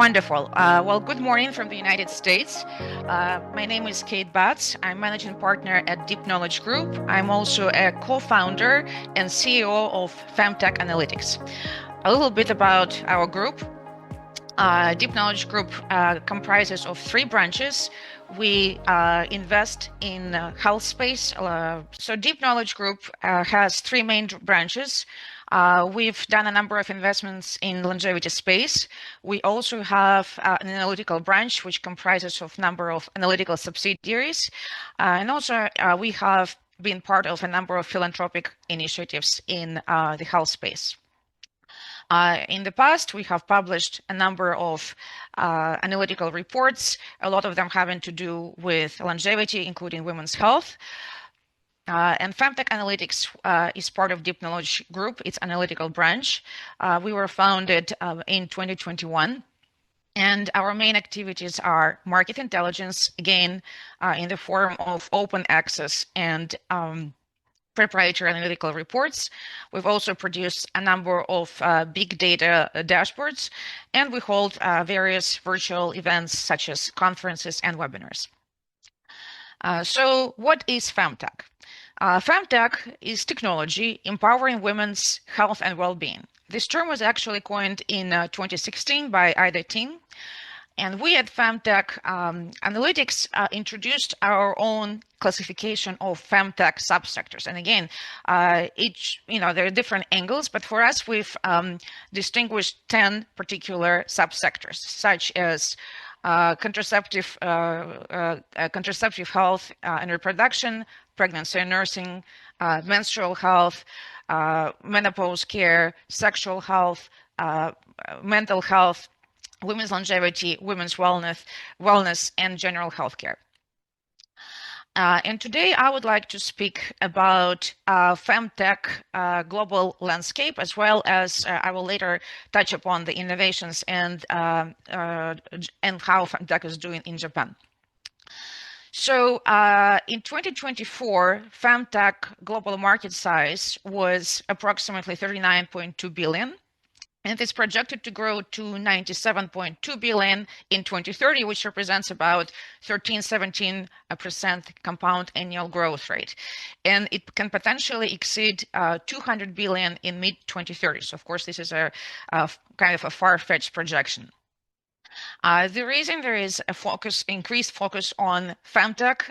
Wonderful. Well, good morning from the United States. My name is Kate Batz. I'm managing partner at Deep Knowledge Group. I'm also a co-founder and CEO of FemTech Analytics. A little bit about our group. Deep Knowledge Group comprises of three branches. We invest in health space. So Deep Knowledge Group has three main branches. We've done a number of investments in longevity space. We also have an analytical branch, which comprises of number of analytical subsidiaries. And also we have been part of a number of philanthropic initiatives in the health space. In the past, we have published a number of analytical reports, a lot of them having to do with longevity, including women's health. And FemTech Analytics is part of Deep Knowledge Group, its analytical branch. We were founded in 2021. And our main activities are market intelligence, again, in the form of open access and proprietary analytical reports. We've also produced a number of big data dashboards, and we hold various virtual events such as conferences and webinars. So what is FemTech? FemTech is technology empowering women's health and well-being. This term was actually coined in 2016 by Ida Ting. And we at FemTech Analytics introduced our own classification of FemTech subsectors. And again, there are different angles, but for us, we've distinguished 10 particular subsectors, such as contraceptive health and reproduction, pregnancy and nursing, menstrual health, menopause care, sexual health, mental health, women's longevity, women's wellness, and general healthcare. And today I would like to speak about FemTech global landscape, as well as I will later touch upon the innovations and how FemTech is doing in Japan. So in 2024, FemTech global market size was approximately 39.2 billion. And it's projected to grow to 97.2 billion in 2030, which represents about 13-17% compound annual growth rate. And it can potentially exceed 200 billion in mid-2030. So of course, this is a kind of a far-fetched projection. The reason there is a increased focus on FemTech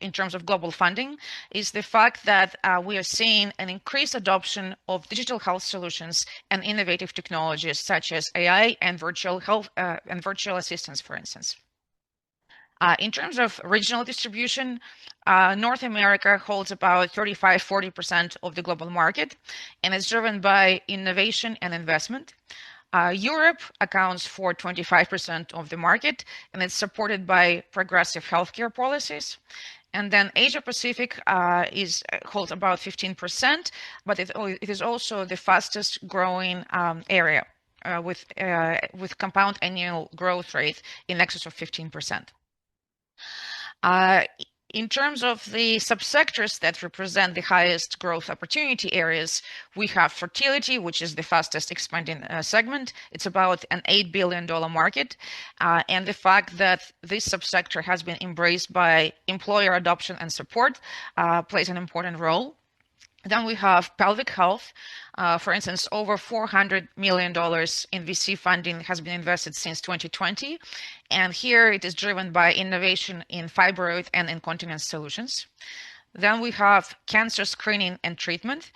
in terms of global funding is the fact that we are seeing an increased adoption of digital health solutions and innovative technologies such as AI and virtual health and virtual assistants, for instance. In terms of regional distribution, North America holds about 35-40% of the global market, and it's driven by innovation and investment. Europe accounts for 25% of the market, and it's supported by progressive healthcare policies. And then Asia Pacific holds about 15%, but it is also the fastest growing area with compound annual growth rate in excess of 15%. In terms of the subsectors that represent the highest growth opportunity areas, we have fertility, which is the fastest expanding segment. It's about an $8 billion market. And the fact that this subsector has been embraced by employer adoption and support plays an important role. Then we have pelvic health. For instance, over $400 million in VC funding has been invested since 2020. And here it is driven by innovation in fibroid and incontinence solutions. Then we have cancer screening and treatment.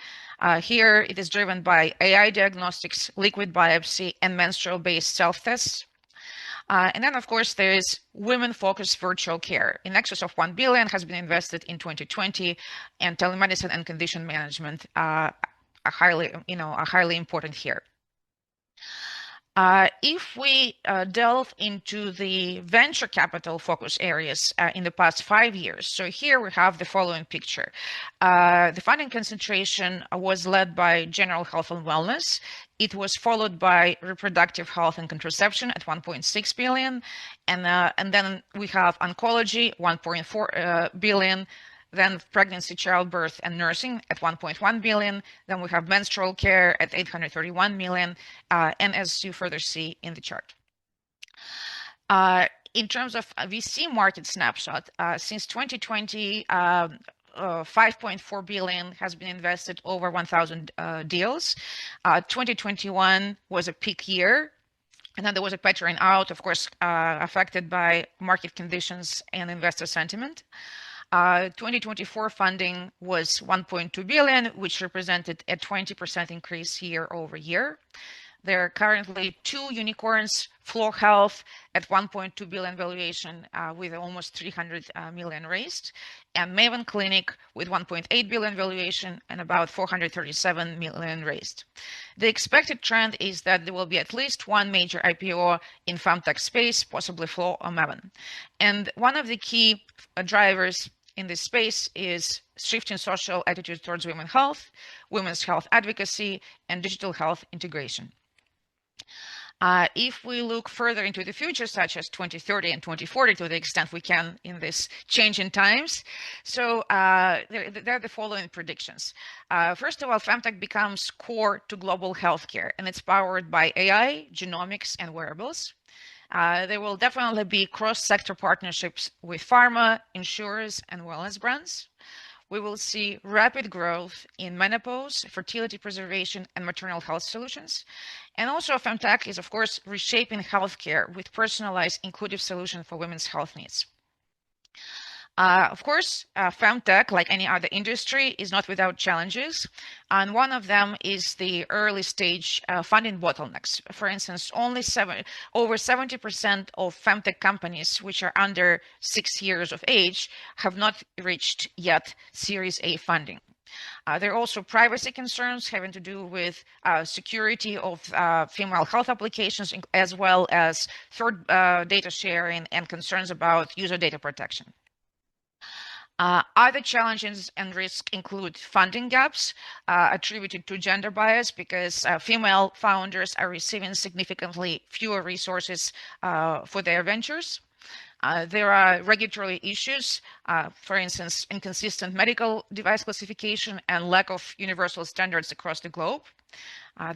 Here it is driven by AI diagnostics, liquid biopsy, and menstrual-based self-tests. And then, of course, there is women-focused virtual care. In excess of $1 billion has been invested in 2020, and telemedicine and condition management are highly important here. If we delve into the venture capital focus areas in the past 5 years, so here we have the following picture. The funding concentration was led by general health and wellness. It was followed by reproductive health and contraception at 1.6 billion. And then we have oncology, 1.4 billion. Then pregnancy, childbirth, and nursing at 1.1 billion. Then we have menstrual care at 831 million. And as you further see in the chart. In terms of VC market snapshot, since 2020, 5.4 billion has been invested over 1,000 deals. 2021 was a peak year. And then there was a petering out, of course, affected by market conditions and investor sentiment. 2024 funding was 1.2 billion, which represented a 20% increase year over year. There are currently 2 unicorns, Floor Health at 1.2 billion valuation with almost 300 million raised, and Maven Clinic with 1.8 billion valuation and about 437 million raised. The expected trend is that there will be at least one major IPO in FemTech space, possibly Floor or Maven. And one of the key drivers in this space is shifting social attitudes towards women's health advocacy, and digital health integration. If we look further into the future, such as 2030 and 2040, to the extent we can in this change in times, so there are the following predictions. First of all, FemTech becomes core to global healthcare, and it's powered by AI, genomics, and wearables. There will definitely be cross-sector partnerships with pharma, insurers, and wellness brands. We will see rapid growth in menopause, fertility preservation, and maternal health solutions. And also, FemTech is, of course, reshaping healthcare with personalized, inclusive solutions for women's health needs. Of course, FemTech, like any other industry, is not without challenges. And one of them is the early stage funding bottlenecks. For instance, over 70% of FemTech companies, which are under 6 years of age, have not reached yet Series A funding. There are also privacy concerns having to do with security of female health applications, as well as third data sharing and concerns about user data protection. Other challenges and risks include funding gaps attributed to gender bias because female founders are receiving significantly fewer resources for their ventures. There are regulatory issues, for instance, inconsistent medical device classification and lack of universal standards across the globe.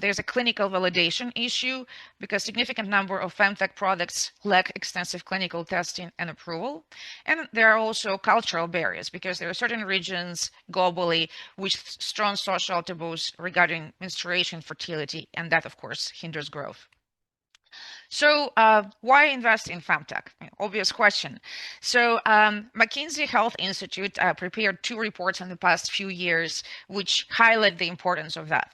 There's a clinical validation issue because a significant number of FemTech products lack extensive clinical testing and approval. And there are also cultural barriers because there are certain regions globally with strong social taboos regarding menstruation, fertility, and that, of course, hinders growth. So why invest in FemTech? Obvious question. So McKinsey Health Institute prepared 2 reports in the past few years, which highlight the importance of that.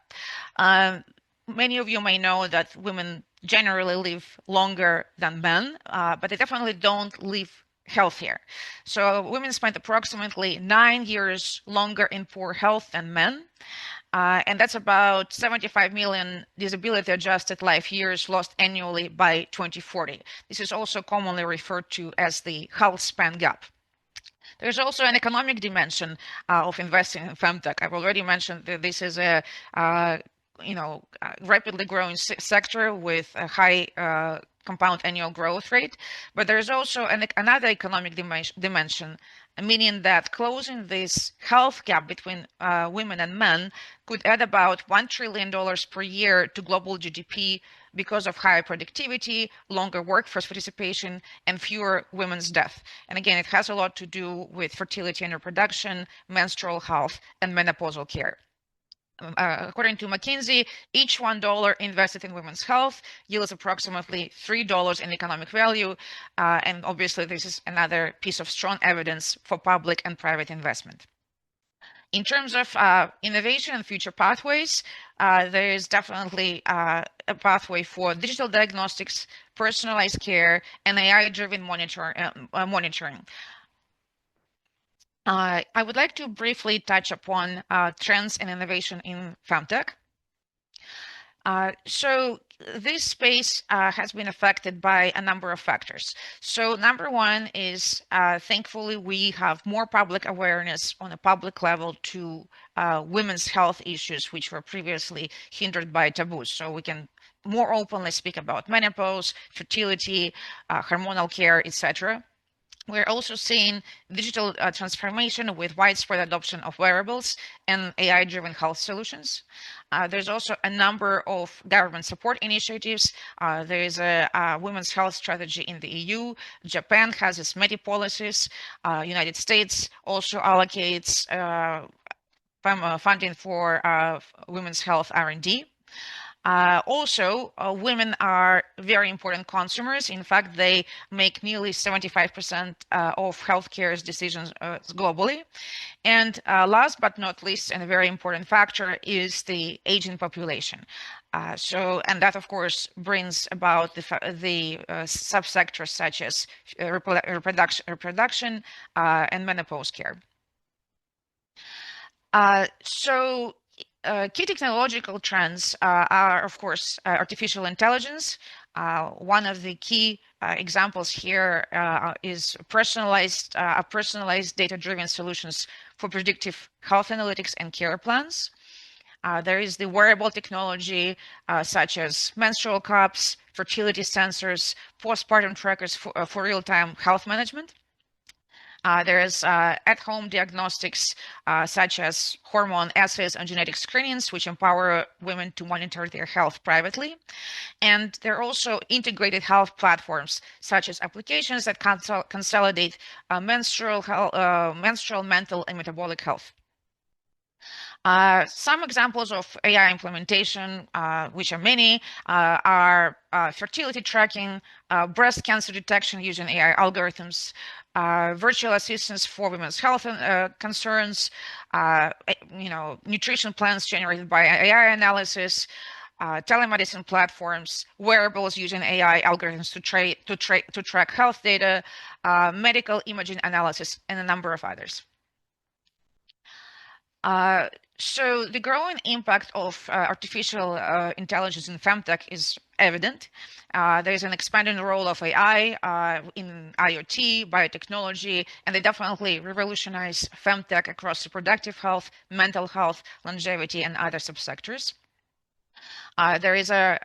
Many of you may know that women generally live longer than men, but they definitely don't live healthier. So women spend approximately 9 years longer in poor health than men. And that's about 75 million disability-adjusted life years lost annually by 2040. This is also commonly referred to as the health span gap. There's also an economic dimension of investing in FemTech. I've already mentioned that this is a rapidly growing sector with a high compound annual growth rate, but there's also another economic dimension, meaning that closing this health gap between women and men could add about $1 trillion per year to global GDP because of higher productivity, longer workforce participation, and fewer women's deaths. And again, it has a lot to do with fertility and reproduction, menstrual health, and menopausal care. According to McKinsey, each $1 invested in women's health yields approximately $3 in economic value. And obviously, this is another piece of strong evidence for public and private investment. In terms of innovation and future pathways, there is definitely a pathway for digital diagnostics, personalized care, and AI-driven monitoring. I would like to briefly touch upon trends and innovation in FemTech. So this space has been affected by a number of factors. So number one is, thankfully, we have more public awareness on a public level to women's health issues, which were previously hindered by taboos. So we can more openly speak about menopause, fertility, hormonal care, etc. We're also seeing digital transformation with widespread adoption of wearables and AI-driven health solutions. There's also a number of government support initiatives. There is a women's health strategy in the EU. Japan has its METI policies. United States also allocates funding for women's health R&D. Women are very important consumers. In fact, they make nearly 75% of healthcare decisions globally. And last but not least, and a very important factor is the aging population. And that, of course, brings about the subsectors such as reproduction and menopause care. Key technological trends are, of course, artificial intelligence. One of the key examples here is personalized data-driven solutions for predictive health analytics and care plans. There is the wearable technology such as menstrual cups, fertility sensors, postpartum trackers for real-time health management. There is at-home diagnostics such as hormone assays and genetic screenings, which empower women to monitor their health privately. And there are also integrated health platforms, such as applications that consolidate menstrual, mental, and metabolic health. Some examples of AI implementation, which are many, are fertility tracking, breast cancer detection using AI algorithms, virtual assistants for women's health concerns, nutrition plans generated by AI analysis, telemedicine platforms, wearables using AI algorithms to track health data, medical imaging analysis, and a number of others. So the growing impact of artificial intelligence in FemTech is evident. There is an expanding role of AI in IoT, biotechnology, and they definitely revolutionize FemTech across reproductive health, mental health, longevity, and other subsectors. There is a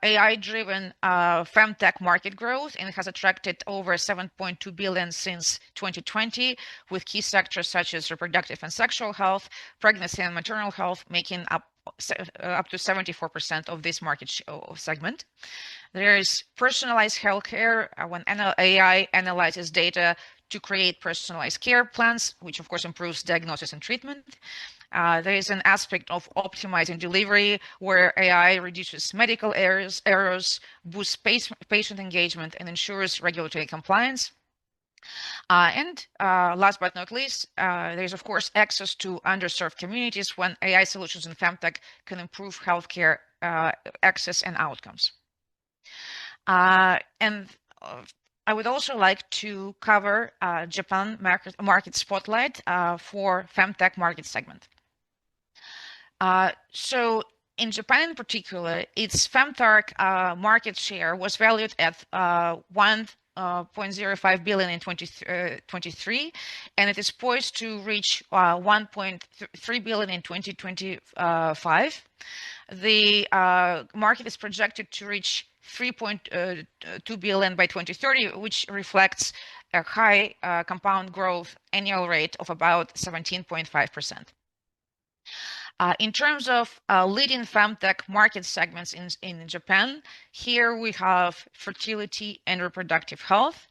AI-driven FemTech market growth, and it has attracted over 7.2 billion since 2020, with key sectors such as reproductive and sexual health, pregnancy and maternal health, making up to 74% of this market segment. There is personalized healthcare when AI analyzes data to create personalized care plans, which of course improves diagnosis and treatment. There is an aspect of optimizing delivery where AI reduces medical errors, boosts patient engagement, and ensures regulatory compliance. Last but not least, there's of course access to underserved communities when AI solutions in FemTech can improve healthcare access and outcomes. I would also like to cover Japan market spotlight for FemTech market segment. So in Japan in particular, its FemTech market share was valued at 1.05 billion in 2023, and it is poised to reach 1.3 billion in 2025. The market is projected to reach 3.2 billion by 2030, which reflects a high compound growth annual rate of about 17.5%. In terms of leading FemTech market segments in Japan, here we have fertility and reproductive health.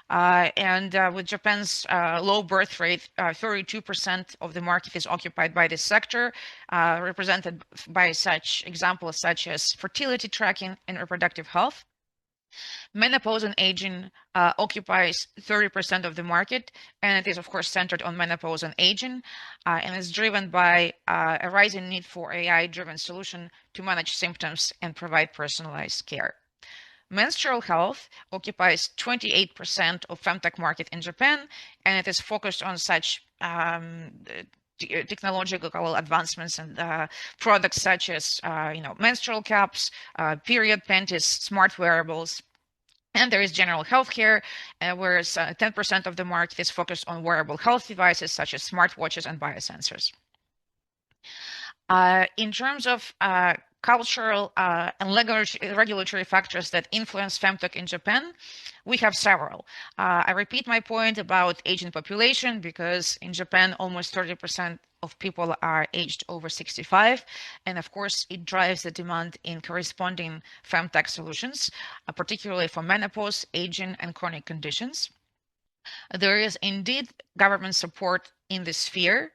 With Japan's low birth rate, 32% of the market is occupied by this sector, represented by such examples such as fertility tracking and reproductive health. Menopause and aging occupies 30% of the market, and it is, of course, centered on menopause and aging, and is driven by a rising need for AI-driven solution to manage symptoms and provide personalized care. Menstrual health occupies 28% of FemTech market in Japan, and it is focused on such technological advancements and products such as menstrual cups, period panties, smart wearables. And there is general healthcare, whereas 10% of the market is focused on wearable health devices such as smartwatches and biosensors. In terms of cultural and regulatory factors that influence FemTech in Japan, we have several. I repeat my point about aging population because in Japan, almost 30% of people are aged over 65. And of course, it drives the demand in corresponding FemTech solutions, particularly for menopause, aging, and chronic conditions. There is indeed government support in this sphere.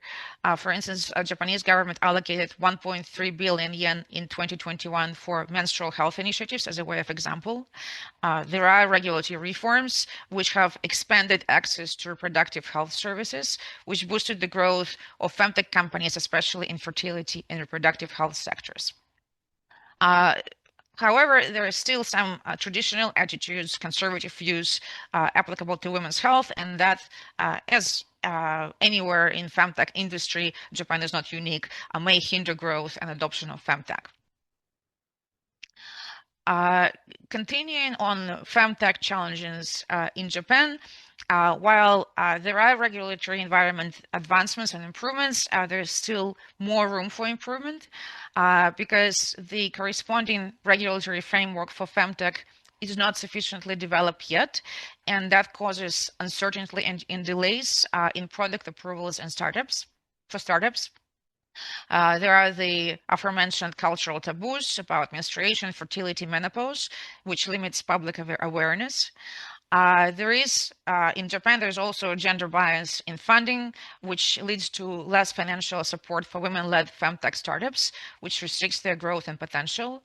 For instance, Japanese government allocated 1.3 billion yen in 2021 for menstrual health initiatives as a way of example. There are regulatory reforms which have expanded access to reproductive health services, which boosted the growth of femtech companies, especially in fertility and reproductive health sectors. However, there are still some traditional attitudes, conservative views applicable to women's health, and that, as anywhere in femtech industry, Japan is not unique, may hinder growth and adoption of femtech. Continuing on femtech challenges in Japan, while there are regulatory environment advancements and improvements, there's still more room for improvement because the corresponding regulatory framework for femtech is not sufficiently developed yet, and that causes uncertainty and delays in product approvals and startups. There are the aforementioned cultural taboos about menstruation, fertility, menopause, which limits public awareness. There is, in Japan, there's also gender bias in funding, which leads to less financial support for women-led femtech startups, which restricts their growth and potential.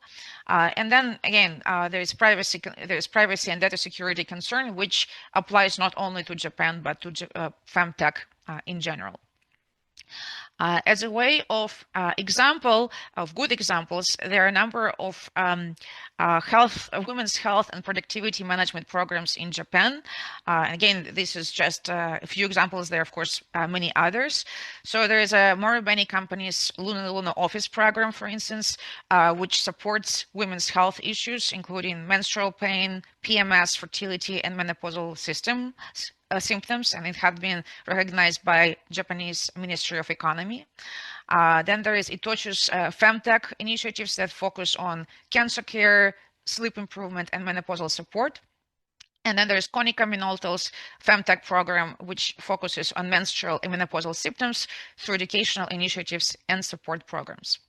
And then again, there's privacy and data security concern, which applies not only to Japan, but to femtech in general. As a way of good examples, there are a number of women's health and productivity management programs in Japan. Again, this is just a few examples. There are, of course, many others. So there is a Moribeni Company's Luna Office program, for instance, which supports women's health issues, including menstrual pain, PMS, fertility, and menopausal symptoms, and it had been recognized by Japanese Ministry of Economy. Then there is Itochu's FemTech initiatives that focus on cancer care, sleep improvement, and menopausal support. And then there's Konica Minolta's FemTech program, which focuses on menstrual and menopausal symptoms through educational initiatives and support programs.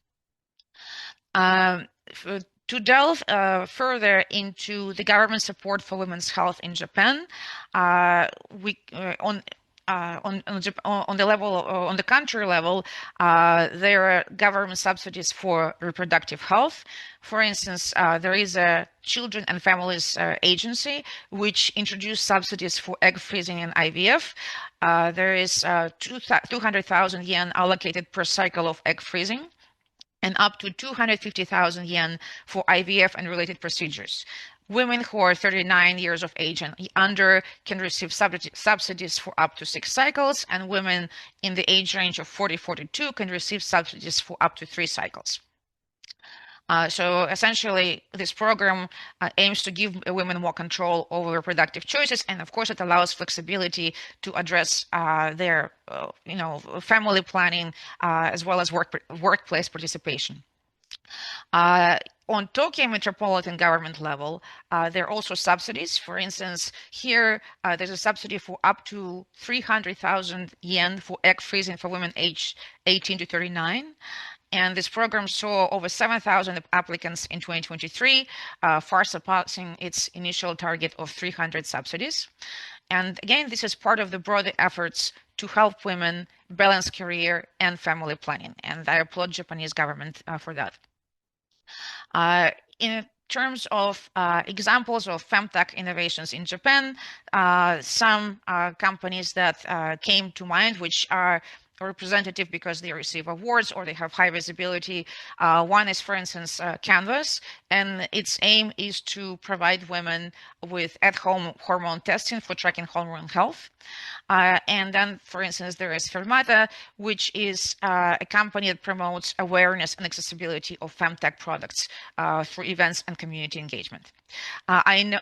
To delve further into the government support for women's health in Japan, on the country level, there are government subsidies for reproductive health. For instance, there is a Children and Families Agency which introduced subsidies for egg freezing and IVF. There is 200,000 yen allocated per cycle of egg freezing, and up to 250,000 yen for IVF and related procedures. Women who are 39 years of age and under can receive subsidies for up to 6 cycles, and women in the age range of 40-42 can receive subsidies for up to 3 cycles. So essentially, this program aims to give women more control over reproductive choices, and of course, it allows flexibility to address their, family planning as well as workplace participation. On Tokyo metropolitan government level, there are also subsidies. For instance, here there's a subsidy for up to 300,000 yen for egg freezing for women aged 18 to 39. And this program saw over 7,000 applicants in 2023, far surpassing its initial target of 300 subsidies. And again, this is part of the broader efforts to help women balance career and family planning. And I applaud Japanese government for that. In terms of examples of femtech innovations in Japan, some companies that came to mind, which are representative because they receive awards or they have high visibility. One is, for instance, Canvas, and its aim is to provide women with at-home hormone testing for tracking hormone health. And then, for instance, there is Fermata, which is a company that promotes awareness and accessibility of femtech products through events and community engagement. I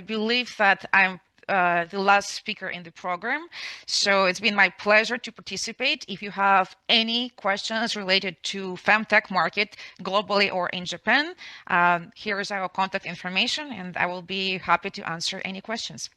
believe that I'm the last speaker in the program. So it's been my pleasure to participate. If you have any questions related to FemTech market globally or in Japan, here is our contact information, and I will be happy to answer any questions.